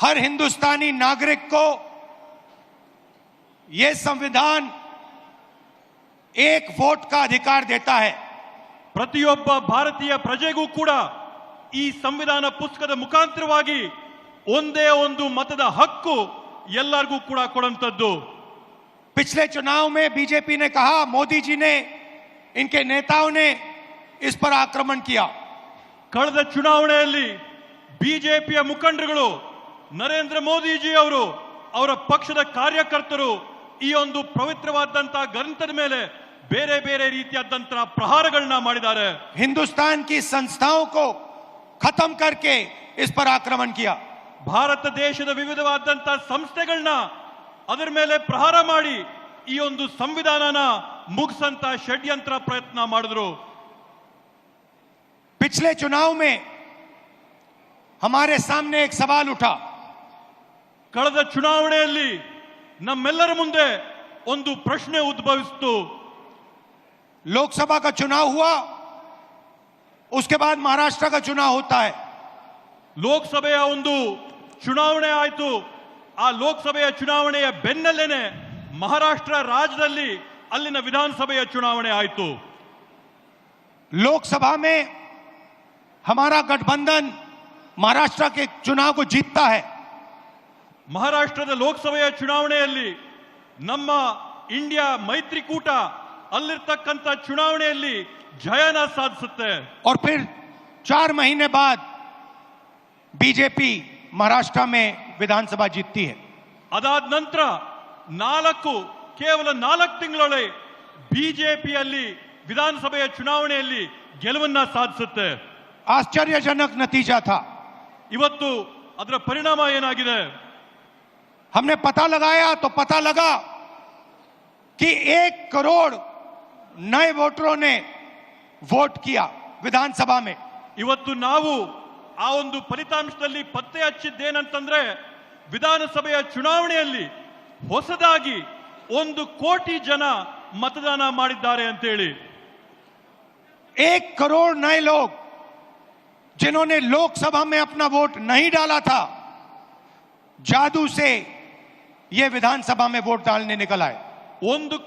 हर हिंदुस्तानी नागरिक को यह संविधान एक वोट का अधिकार देता है। ಪ್ರತಿಯೊಬ್ಬ ಭಾರತೀಯ ಪ್ರಜೆಗೂ ಕೂಡ ಈ ಸಂವಿಧಾನ ಪುಸ್ತಕದ ಮುಖಾಂತರವಾಗಿ ಒಂದೇ ಒಂದು ಮತದ ಹಕ್ಕು ಎಲ್ಲರಿಗೂ ಕೂಡ ಕೊಡುವಂತದ್ದು। पिछले चुनाव में बीजेपी ने कहा, मोदी जी ने, इनके नेताओं ने इस पर आक्रमण किया। ಕಳೆದ ಚುನಾವಣೆಯಲ್ಲಿ ಬಿಜೆಪಿಯ ಮುಖಂಡರುಗಳು ನರೇಂದ್ರ ಮೋದಿ ಜಿ ಅವರು ಅವರ ಪಕ್ಷದ ಕಾರ್ಯಕರ್ತರು ಈ ಒಂದು ಪವಿತ್ರವಾದಂತಹ ಗ್ರಂಥದ ಮೇಲೆ ಬೇರೆ ಬೇರೆ ರೀತಿಯಾದಂತಹ ಪ್ರಹಾರಗಳನ್ನ ಮಾಡಿದ್ದಾರೆ। हिंदुस्तान की संस्थाओं को खत्म करके इस पर आक्रमण किया। ಭಾರತ ದೇಶದ ವಿವಿಧವಾದಂತಹ ಸಂಸ್ಥೆಗಳನ್ನ ಅದರ ಮೇಲೆ ಪ್ರಹಾರ ಮಾಡಿ ಈ ಒಂದು ಸಂವಿಧಾನನ ಮುಗಿಸಂತ ಷಡ್ಯಂತ್ರ ಪ್ರಯತ್ನ ಮಾಡಿದ್ರು। पिछले चुनाव में हमारे सामने एक सवाल उठा। ಕಳೆದ ಚುನಾವಣೆಯಲ್ಲಿ ನಮ್ಮೆಲ್ಲರ ಮುಂದೆ ಒಂದು ಪ್ರಶ್ನೆ ಉದ್ಭವಿಸಿತು। लोकसभा का चुनाव हुआ, उसके बाद महाराष्ट्र का चुनाव होता है। ಲೋಕಸಭೆಯ ಒಂದು ಚುನಾವಣೆ ಆಯಿತು। ಆ ಲೋಕಸಭೆಯ ಚುನಾವಣೆಯ ಬೆನ್ನಲ್ಲೇನೆ ಮಹಾರಾಷ್ಟ್ರ ರಾಜ್ಯದಲ್ಲಿ ಅಲ್ಲಿನ ವಿಧಾನಸಭೆಯ ಚುನಾವಣೆ ಆಯಿತು। लोकसभा में हमारा गठबंधन महाराष्ट्र के चुनाव को जीतता है। ಮಹಾರಾಷ್ಟ್ರದ ಲೋಕಸಭೆಯ ಚುನಾವಣೆಯಲ್ಲಿ ನಮ್ಮ ಇಂಡಿಯಾ ಮೈತ್ರಿಕೂಟ ಅಲ್ಲಿರ್ತಕ್ಕಂಥ ಚುನಾವಣೆಯಲ್ಲಿ ಜಯನ ಸಾಧಿಸುತ್ತೆ। और फिर 4 महीने बाद बीजेपी महाराष्ट्र में विधानसभा जीतती है। ಅದಾದ ನಂತರ ಕೇವಲ 4 ತಿಂಗಳೊಳಗೆ ಬಿಜೆಪಿಯಲ್ಲಿ ವಿಧಾನಸಭೆಯ ಚುನಾವಣೆಯಲ್ಲಿ ಗೆಲುವನ್ನ ಸಾಧಿಸುತ್ತೆ। आश्चर्यजनक नतीजा था। ಇವತ್ತು ಅದರ ಪರಿಣಾಮ ಏನಾಗಿದೆ? हमने पता लगाया तो पता लगा कि 1 करोड़ नए वोटरों ने वोट किया विधानसभा में। ಇವತ್ತು ನಾವು ಆ ಒಂದು ಫಲಿತಾಂಶದಲ್ಲಿ ಪತ್ತೆ ಹಚ್ಚಿದ್ದೇನಂತಂದ್ರೆ ವಿಧಾನಸಭೆಯ ಚುನಾವಣೆಯಲ್ಲಿ ಹೊಸದಾಗಿ 1 ಕೋಟಿ ಜನ मतदान ಮಾಡಿದ್ದಾರೆ ಅಂತ ಹೇಳಿ। 1 करोड़ नए लोग जिन्होंने लोकसभा में अपना वोट नहीं डाला था, जादू से ये विधानसभा में वोट डालने निकल आए।